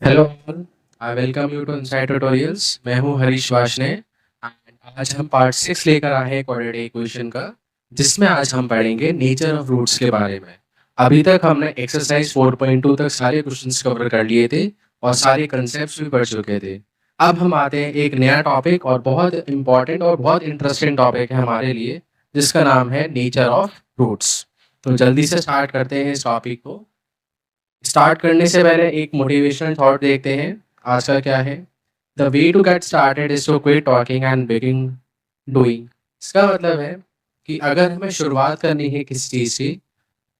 Hello all, I welcome you to Inside Tutorials. मैं हूं Harish Washne and आज हम पार्ट 6 लेकर आए हैं क्वाड्रेटिक इक्वेशन का, जिसमें आज हम पढ़ेंगे नेचर ऑफ रूट्स के बारे में। अभी तक हमने एक्सरसाइज 4.2 तक सारे क्वेश्चंस कवर कर लिए थे और सारे कंसेप्ट्स भी पढ़ चुके थे। अब हम आते हैं एक नया टॉपिक और बहुत इंपॉर्टेंट और बहुत इंटरेस्टिंग टॉपिक है हमारे लिए, जिसका नाम है नेचर ऑफ रूट्स। तो जल्दी से स्टार्ट करते हैं इस टॉपिक को। स्टार्ट करने से पहले एक मोटिवेशनल थॉट देखते हैं। आज का क्या है? The way to get started is to quit talking and begin doing. इसका मतलब है कि अगर हमें शुरुआत करनी है किसी चीज़ की,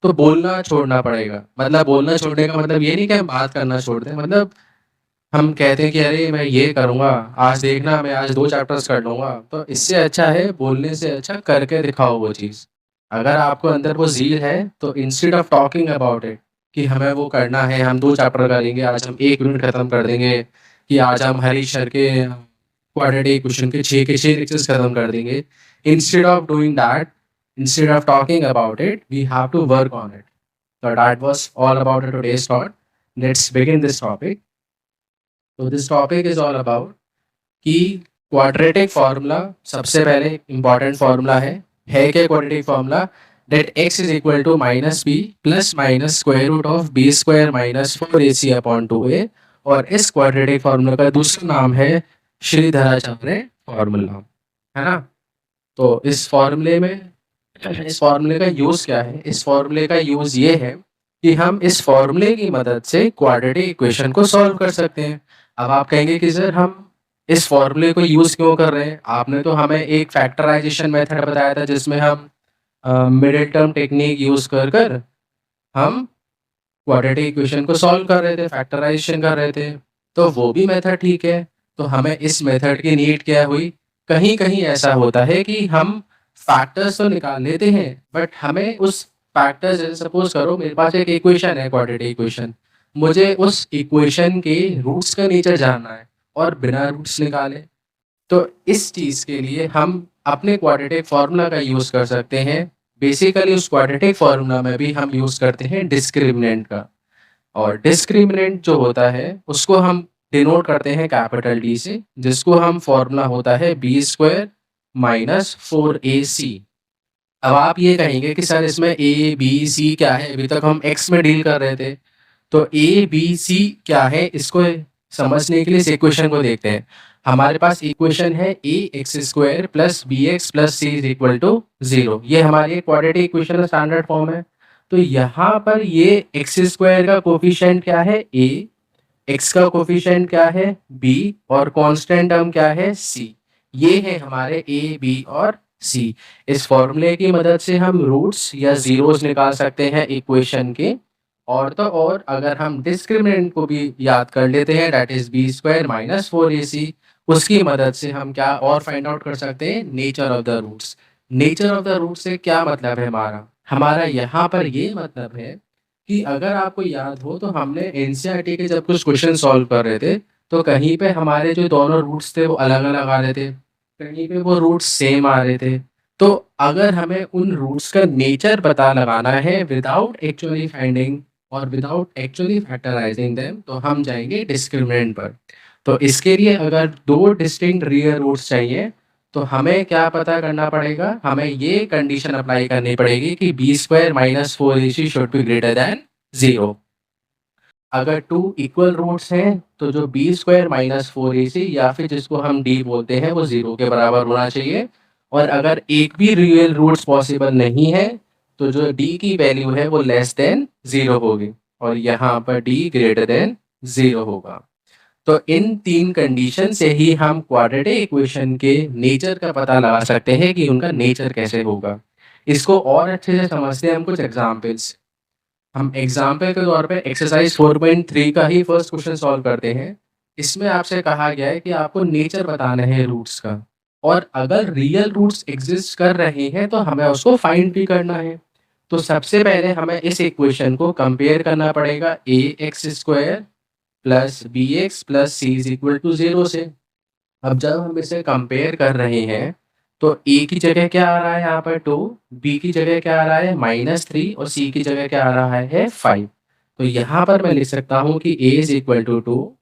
तो बोलना छोड़ना पड़ेगा। मतलब बोलना छोड़ने का मतलब ये नहीं कि हम बात करना छोड़ दें। मतलब हम कहते हैं कि अरे मैं ये करूँगा, आज देखना मैं आज 2 चैप्टर्स कर लूँगा। तो इससे अच्छा है, बोलने से अच्छा करके दिखाओ वो चीज़। अगर आपको अंदर वो ज़ील है, तो instead of talking about it कि हमें वो करना है, हम 2 चैप्टर करेंगे, आज हम 1 यूनिट खत्म कर देंगे, कि आज हम हरीश सर के क्वाड्रेटिक इक्वेशन के 6 के 6 लेक्चर्स खत्म कर देंगे। Instead of doing that, instead of talking about it, we have to work on it. So that was all about today's thought. Let's begin this topic. तो this topic is all about कि quadratic formula सबसे पहले important formula है क्या quadratic formula? That x is equal to minus b plus minus square root of b square minus 4ac upon 2a। और इस quadratic formula का दूसरा नाम है श्रीधराचार्य फार्मूला, है ना? तो इस फार्मूले का यूज़ क्या है? इस फार्मूले का यूज़ ये है कि हम इस फार्मूले की मदद से क्वाड्रेटिक इक्वेशन को सॉल्व कर सकते हैं। अब आप कहेंगे कि सर हम इस फार्मूले को यूज़ क्यों कर रहे हैं? आपने तो हमें एक फैक्टराइजेशन मेथड बताया था, जिसमें हम मिडिल टर्म टेक्निक यूज़ कर हम क्वाड्रेटिक इक्वेशन को सॉल्व कर रहे थे, फैक्टराइजेशन कर रहे थे। तो वो भी मेथड ठीक है। तो हमें इस मेथड की नीड क्या हुई? कहीं-कहीं ऐसा होता है कि हम फैक्टर्स तो निकाल लेते हैं, बट हमें उस फैक्टर्स, जैसे सपोज़ करो मेरे पास एक इक्वेशन है, क्वाड्रेटिक इक्वेशन। मुझे उस इक्वेशन के रूट्स का नेचर जानना है और बिना रूट्स निकाले, तो इस चीज़ के लिए हम अपने क्वाड्रेटिक फार्मूला का यूज़ कर सकते हैं। बेसिकली उस क्वाड्रेटिक फार्मूला में भी हम यूज़ करते हैं डिस्क्रिमिनेंट का। और डिस्क्रिमिनेंट जो होता है उसको हम डिनोट करते हैं कैपिटल डी से, जिसको हम फॉर्मूला होता है बी स्क्वायर माइनस 4ac। अब आप ये कहेंगे कि सर इसमें ए बी सी क्या है? अभी तक हम एक्स में डील कर रहे थे, तो ए बी सी क्या है इसको समझने के लिए इस इक्वेशन को देखते हैं। हमारे पास इक्वेशन है a x square plus b x plus c is equal to 0। ये हमारी क्वाड्रेटिक इक्वेशन का स्टैंडर्ड फॉर्म है। तो यहाँ पर ये एक्स स्क्वायर का कोफिशिएंट क्या है? ए। एक्स का कोफिशिएंट क्या है? बी। और कांस्टेंट टर्म क्या है? सी। ये है हमारे ए बी और सी। इस फॉर्मूले की मदद से हम रूट्स या जीरोस निकाल सकते हैं इक्वेशन के। और तो और अगर हम डिस्क्रिमिनेंट को भी याद कर लेते हैं, that is b square minus 4ac, उसकी मदद से हम क्या और फाइंड आउट कर सकते हैं? Nature of the roots. Nature of the root से क्या मतलब है हमारा? हमारा यहाँ पर ये मतलब है कि अगर आपको याद हो, तो हमने एनसीईआरटी के जब कुछ क्वेश्चन सॉल्व कर रहे थे, तो कहीं पे हमारे जो दोनों रूट्स थे वो अलग-अलग आ रहे थे, कहीं पे वो रूट्स सेम आ रहे थे। तो अगर हमें उन रूट्स का नेचर पता लगाना है विदाउट एक्चुअली फाइंडिंग और विदाउट एक्चुअली फैक्टराइजिंग देम, तो हम जाएँगे डिस्क्रिमिनेंट पर। तो इसके लिए अगर 2 डिस्टिंक्ट रियल रूट्स चाहिए, तो हमें क्या पता करना पड़ेगा? हमें ये कंडीशन अप्लाई करनी पड़ेगी कि b square minus 4ac should be greater than 0। अगर 2 इक्वल रूट्स हैं, तो जो बी स्क्वायर माइनस 4ac या फिर जिसको हम डी बोलते हैं, वो 0 के बराबर होना चाहिए। और अगर एक भी रियल रूट्स पॉसिबल नहीं है, तो जो डी की वैल्यू है वो लेस देन 0 होगी और यहाँ पर डी ग्रेटर देन 0 होगा। तो इन 3 कंडीशन से ही हम क्वाड्रेटिक इक्वेशन के नेचर का पता लगा सकते हैं कि उनका नेचर कैसे होगा। इसको और अच्छे से समझते हैं हम कुछ एग्जांपल्स। हम एग्जाम्पल के तौर पे एक्सरसाइज 4.3 का ही फर्स्ट क्वेश्चन सॉल्व करते हैं। इसमें आपसे कहा गया है कि आपको नेचर बताना है रूट्स का, और अगर रियल रूट्स एग्जिस्ट कर रहे हैं तो हमें उसको फाइंड भी करना है। तो सबसे पहले हमें इस इक्वेशन को कंपेयर करना पड़ेगा a x square plus b x plus c is equal to 0 से। अब जब हम इसे कंपेयर कर रहे हैं, तो ए की जगह क्या आ रहा है यहाँ पर 2, बी की जगह क्या आ रहा है -3 और सी की जगह क्या आ रहा है 5। तो यहाँ पर मैं लिख सकता हूँ कि a is equal to 2,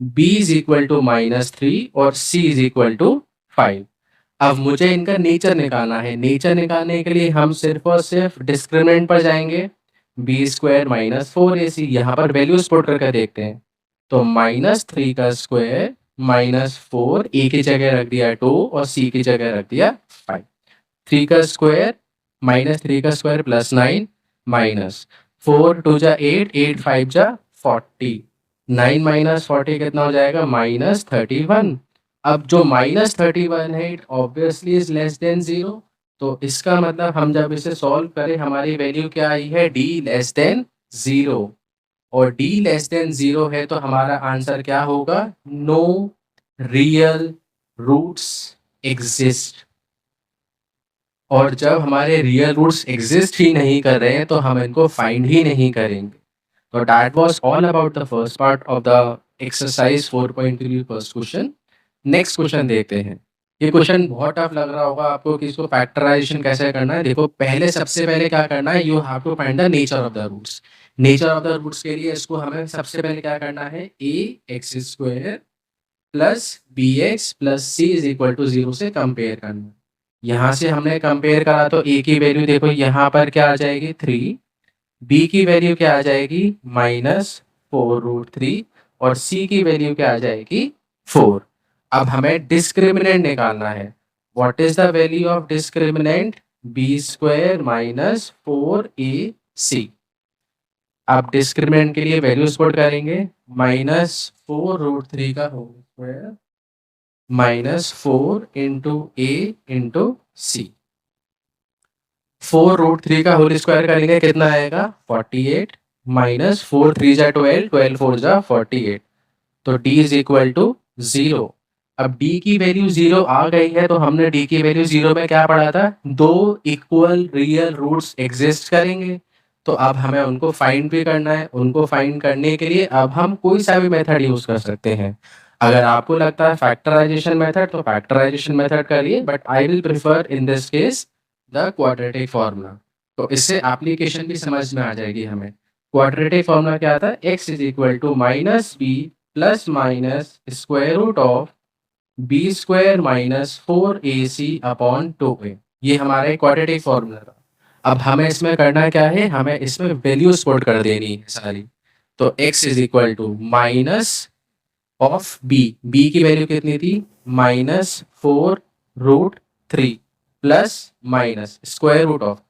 b is equal to -3 और c इज इक्वल टू 5। अब मुझे इनका नेचर निकालना है। नेचर निकालने के लिए हम सिर्फ और सिर्फ डिस्क्रिमिनेंट पर जाएंगे। बी स्क्वायर माइनस 4ac, यहाँ पर वैल्यूज पुट करके देखते हैं। तो -3 का स्क्वायर -4, ए की जगह रख दिया 2 और सी की जगह रख दिया 5। 3 का स्क्वायर -3 का स्क्वायर +9 माइनस 4 2 जा 8, 8 5 जा 40, 9 माइनस 40 कितना हो जाएगा -31। अब जो -31 है it obviously is less than 0। तो इसका मतलब हम जब इसे सॉल्व करें हमारी वैल्यू क्या आई है, d लेस देन 0। और d लेस देन 0 है तो हमारा आंसर क्या होगा, नो रियल रूट्स एग्जिस्ट। और जब हमारे रियल रूट्स एग्जिस्ट ही नहीं कर रहे हैं तो हम इनको फाइंड ही नहीं करेंगे। तो that was all about the first part of the exercise 4.3 first question. Next question देखते हैं। ये क्वेश्चन बहुत टफ लग रहा होगा आपको कि इसको फैक्टराइजेशन कैसे करना है। देखो पहले सबसे पहले क्या करना है, you have to find the nature of the roots. Nature of the roots के लिए इसको हमें सबसे पहले क्या करना है, ax² plus bx plus c is equal to 0 से कंपेयर करना है। यहाँ से हमने कंपेयर करा तो a की वैल्यू देखो यहाँ पर क्या आ जाएगी 3, b की वैल्यू क्या आ जाएगी -4√3 और c की वैल्यू क्या आ जाएगी 4। अब हमें डिस्क्रिमिनेंट निकालना है। What is the value of discriminant, b² minus 4ac। आप डिस्क्रिमिनेंट के लिए वैल्यूज पुट करेंगे, -4√3 का whole square -4 into a into c। 4√3 का होल स्क्वायर करेंगे कितना आएगा 48, माइनस 4 3 जा 12, 12 4 जा 48। तो d इज इक्वल टू 0। अब d की वैल्यू 0 आ गई है तो हमने d की वैल्यू 0 में क्या पढ़ा था, दो इक्वल रियल रूट्स एग्जिस्ट करेंगे। तो अब हमें उनको फाइंड भी करना है। उनको फाइंड करने के लिए अब हम कोई सा भी मेथड यूज कर सकते हैं। अगर आपको लगता है फैक्टराइजेशन मेथड तो फैक्टराइजेशन मेथड करिए, but I will prefer in this case the quadratic formula. तो इससे एप्लीकेशन भी समझ में आ जाएगी हमें। क्वाड्रेटिक फार्मूला क्या आता है, x is equal to -b plus minus square root of b² minus 4ac upon 2a। ये हमारा क्वाड्रेटिक फार्मूला था। अब हमें इसमें करना क्या है, हमें इसमें वैल्यूज पुट कर देनी है सारी। तो x is equal to minus of b की वैल्यू कितनी थी -4√3 plus minus square root of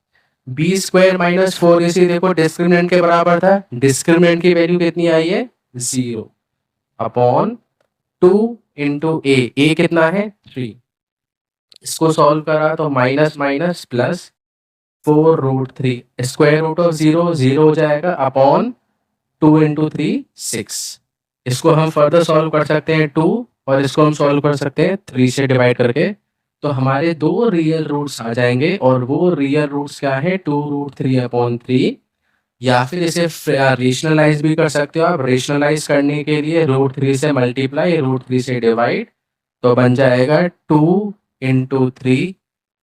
b² minus 4ac। देखो डिस्क्रिमिनेंट के बराबर था, डिस्क्रिमिनेंट की वैल्यू कितनी आई है 0 अपॉन 2 इंटू a कितना है 3। इसको सॉल्व करा तो minus minus plus 4√3, square root of 0 0 हो जाएगा अपॉन 2 इंटू 3 6। इसको हम फर्दर सॉल्व कर सकते हैं 2 और इसको हम सॉल्व कर सकते हैं 3 से डिवाइड करके। तो हमारे दो रियल रूट्स आ जाएंगे और वो रियल रूट्स क्या है 2√3 अपॉन 3। या फिर इसे रेशनलाइज भी कर सकते हो आप। रेशनलाइज करने के लिए √3 से मल्टीप्लाई, √3 से डिवाइड, तो बन जाएगा 2 इंटू 3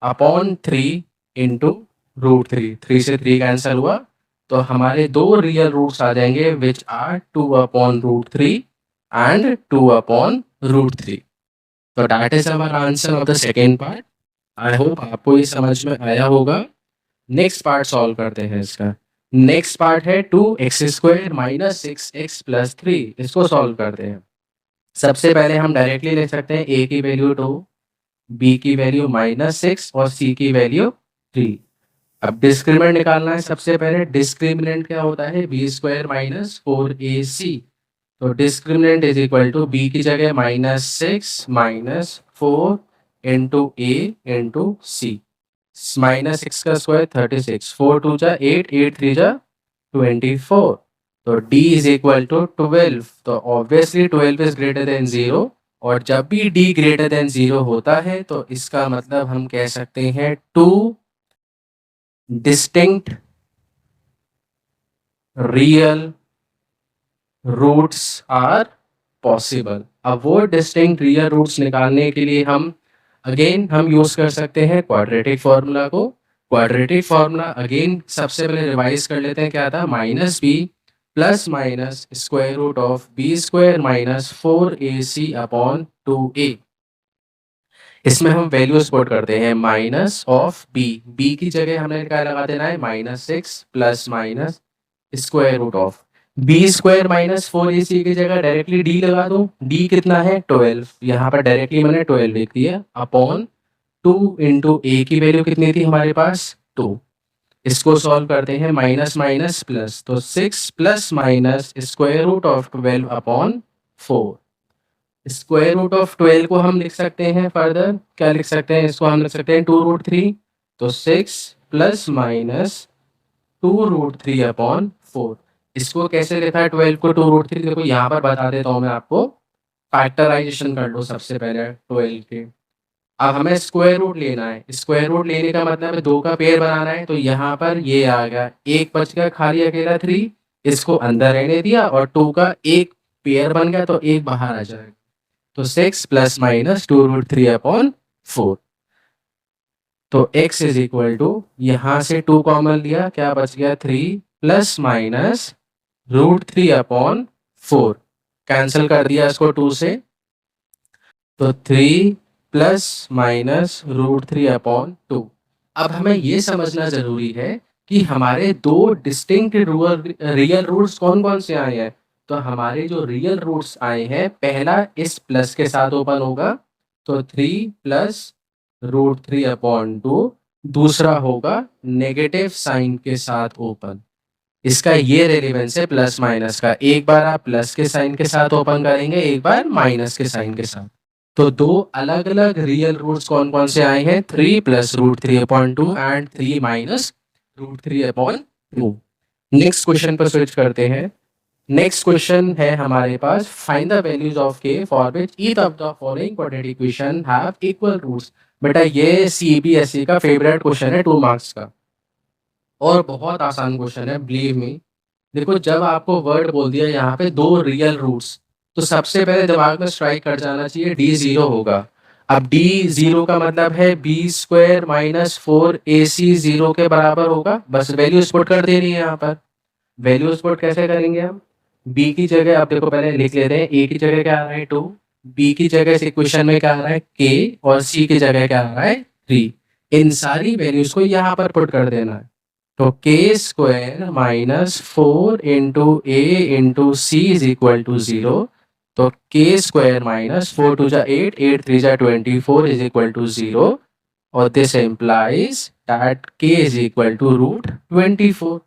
अपॉन 3 इंटू √3। 3 से 3 कैंसिल हुआ तो हमारे दो रियल रूट्स आ जाएंगे which are 2 upon √3 and 2 upon √3। तो that is our answer of the second part. I hope आपको ये समझ में आया होगा। नेक्स्ट पार्ट सॉल्व करते हैं इसका। नेक्स्ट पार्ट है 2x² माइनस 6x प्लस 3। इसको सॉल्व करते हैं। सबसे पहले हम डायरेक्टली लिख सकते हैं a की वैल्यू 2, b की वैल्यू -6 और c की वैल्यू 3। अब डिस्क्रिमिनेंट निकालना है। सबसे पहले डिस्क्रिमिनेंट क्या होता है, b² माइनस 4ac। तो discriminant is equal to b की जगह -6 minus 4 into a into c। -6 का स्क्वायर 36, 4 2 जा 8, 8 3 जा 24। तो d इज इक्वल टू 12। तो ऑब्वियसली 12 इज ग्रेटर देन 0 और जब भी d ग्रेटर देन 0 होता है तो इसका मतलब हम कह सकते हैं 2 distinct real roots are possible. अब वो डिस्टिंक्ट रियल रूट्स निकालने के लिए हम यूज कर सकते हैं क्वाड्रेटिक फार्मूला को। क्वाड्रेटिक फार्मूला अगेन सबसे पहले रिवाइज कर लेते हैं, क्या था -b plus minus square root of b square minus 4ac upon 2a। इसमें हम वैल्यूज पुट करते हैं माइनस ऑफ बी की जगह हमें क्या लगा देना है -6 plus minus square root of b square minus 4ac की जगह डायरेक्टली डी लगा दो। डी कितना है 12, यहाँ पर डायरेक्टली मैंने 12 लिख दिया अपॉन 2 इंटू ए की वैल्यू कितनी थी हमारे पास 2। इसको सॉल्व करते हैं माइनस माइनस प्लस, तो 6 plus minus square root of 12 upon 4। Square root of 12 को हम लिख सकते हैं फर्दर, क्या लिख सकते हैं इसको हम लिख सकते हैं 2√3। तो 6 प्लस माइनस 2√3 अपॉन 4। इसको कैसे लिखा है 12 को 2√3, देखो यहाँ पर बता देता हूँ मैं आपको। फैक्टराइजेशन कर लो सबसे पहले 12 के। अब हमें स्क्वायर रूट लेना है, स्क्वायर रूट लेने का मतलब है 2 का पेयर बनाना है। तो यहाँ पर ये आ गया, एक बच गया खाली अकेला 3, इसको अंदर रहने दिया और 2 का एक पेयर बन गया तो एक बाहर आ जाएगा। तो 6 प्लस माइनस 2√3 अपॉन 4। तो x इज इक्वल टू, यहाँ से 2 कॉमन लिया, क्या बच गया 3 प्लस माइनस √3 अपॉन 4। कैंसिल कर दिया इसको 2 से, तो 3 प्लस माइनस √3 अपॉन 2। अब हमें ये समझना जरूरी है कि हमारे दो डिस्टिंक्ट रियल रूट्स कौन कौन से आए हैं। तो हमारे जो रियल रूट्स आए हैं, पहला इस प्लस के साथ ओपन होगा, तो 3 प्लस √3 अपॉन 2। दूसरा होगा नेगेटिव साइन के साथ ओपन। इसका ये रेलिवेंस है प्लस माइनस का, एक बार आप प्लस के साइन के साथ ओपन करेंगे, एक बार माइनस के साइन के साथ। तो दो अलग अलग रियल रूट्स कौन कौन से आए हैं, 3 plus √3 upon 2 and 3 minus √3 upon 2। Next question पर स्विच करते हैं। नेक्स्ट क्वेश्चन है हमारे पास, find the values of k for which each of the following quadratic equation have equal roots. बेटा ये सीबीएसई का फेवरेट क्वेश्चन है 2 मार्क्स का, और बहुत आसान क्वेश्चन है बिलीव मी। देखो जब आपको वर्ड बोल दिया यहाँ पे 2 रियल रूट्स, तो सबसे पहले दिमाग में स्ट्राइक कर जाना चाहिए डी 0 होगा। अब डी 0 का मतलब है बी स्क्वायर माइनस 4ac 0 के बराबर होगा। बस वैल्यू पुट कर दे रही है यहाँ पर। वैल्यू पुट कैसे करेंगे हम, बी की जगह आप देखो पहले लिख लेते हैं, ए की जगह क्या आ रहा है 2, बी की जगह इस इक्वेशन में क्या आ रहा है के, और सी की जगह क्या आ रहा है 3। इन सारी वैल्यूज को यहाँ पर पुट कर देना है। तो k square minus 4 into a into c is equal to 0। तो के स्क्वायर माइनस 4 टू जा 8, 8 3 जा 24 इज इक्वल टू 0। और this implies that k is equal to √24।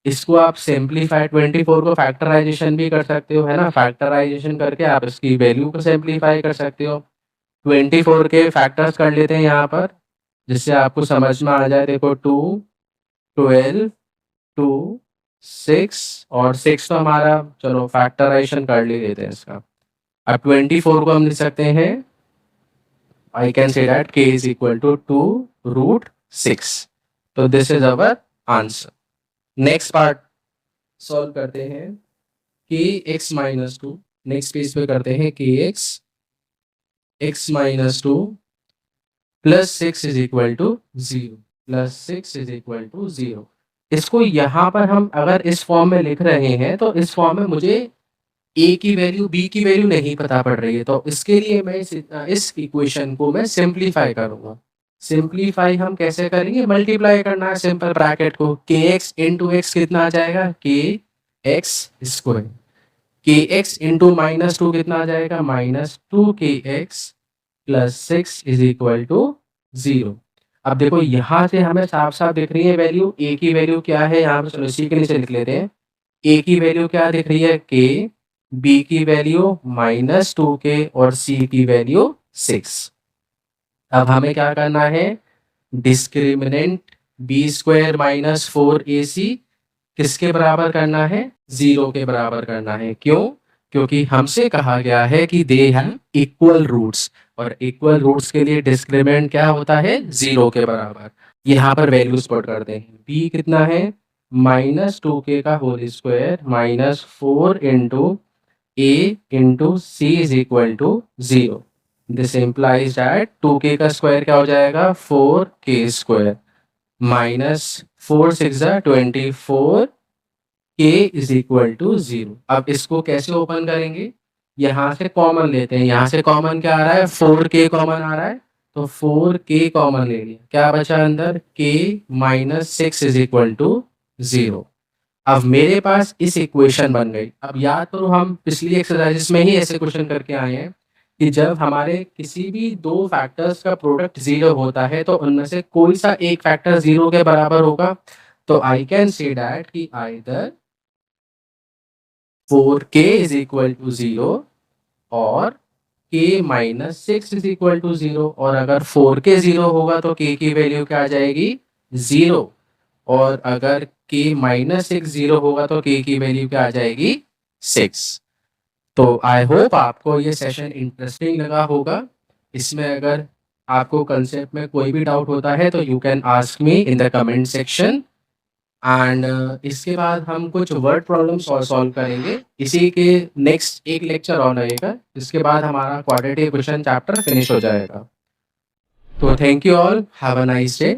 इसको आप सिंप्लीफाई 24 को फैक्टराइजेशन भी कर सकते हो, है ना। फैक्टराइजेशन करके आप इसकी वैल्यू को सिंप्लीफाई कर सकते हो। 24 के फैक्टर्स कर लेते हैं यहाँ पर, जिससे आपको समझ में आ जाए। देखो 2, 12, 2, 6 और 6 तो हमारा, चलो फैक्टराइजेशन कर ले लेते हैं इसका। अब 24 को हम लिख सकते हैं, I can say that k is equal to 2√6। तो this is our answer. Next part solve करते हैं, kx माइनस 2। नेक्स्ट पेज पे करते हैं kx x minus 2 plus 6 is equal to 0, plus 6 is equal to 0। इसको यहाँ पर हम अगर इस फॉर्म में लिख रहे हैं, तो इस फॉर्म में मुझे ए की वैल्यू बी की वैल्यू नहीं पता पड़ रही है। तो इसके लिए मैं इस इक्वेशन को मैं सिंप्लीफाई करूंगा। सिंप्लीफाई हम कैसे करेंगे, मल्टीप्लाई करना है सिंपल ब्रैकेट को। के एक्स इंटू एक्स कितना आ जाएगा, k x square. K x into -2 कितना आ जाएगा, -2 k x plus 6 is equal to 0। अब देखो यहाँ से हमें साफ साफ दिख रही है वैल्यू, ए की वैल्यू क्या है यहाँ पर, चलो इसी के नीचे लिख लेते हैं। ए की वैल्यू क्या दिख रही है के, बी की वैल्यू -2 के, और सी की वैल्यू 6। अब हमें क्या करना है, discriminant B square minus 4ac किसके बराबर करना है, 0 के बराबर करना है। क्यों, क्योंकि हमसे कहा गया है कि दे हैव इक्वल रूट्स, और इक्वल रूट्स के लिए डिस्क्रिमिनेंट क्या होता है, 0 के बराबर। यहाँ पर वैल्यूज पुट करते हैं। b कितना है, -2k का whole square minus 4 into a into c is equal to 0। This implies that 2k का स्क्वायर क्या हो जाएगा, 4k square minus 4 6 24 k is equal to 0। अब इसको कैसे ओपन करेंगे? यहाँ से कॉमन लेते हैं। यहाँ से कॉमन क्या आ रहा है? 4k कॉमन आ रहा है, तो 4k कॉमन ले लिया। क्या बचा अंदर? k minus 6 is equal to 0। अब मेरे पास इस इक्वेशन बन गई। अब याद करो, हम पिछली एक्सरसाइजेस में ही ऐसे क्वेश्चन करके आए हैं कि जब हमारे किसी भी दो फैक्टर्स का प्रोडक्ट 0 होता है तो उनमें से कोई सा एक फैक्टर 0 के बराबर होगा। तो आई कैन से दैट कि either 4k is equal to 0 और k minus 6 is equal to 0। और अगर 4k 0 होगा तो k की वैल्यू क्या आ जाएगी? 0। और अगर k माइनस 6 0 होगा तो k की वैल्यू क्या आ जाएगी? 6। तो आई होप आपको ये सेशन इंटरेस्टिंग लगा होगा। इसमें अगर आपको कंसेप्ट में कोई भी डाउट होता है तो you can ask me in the comment section. And इसके बाद हम कुछ वर्ड प्रॉब्लम सॉल्व करेंगे। इसी के नेक्स्ट एक लेक्चर और रहेगा, इसके बाद हमारा क्वाड्रेटिक क्वेश्चन चैप्टर फिनिश हो जाएगा। तो thank you all, have a nice day.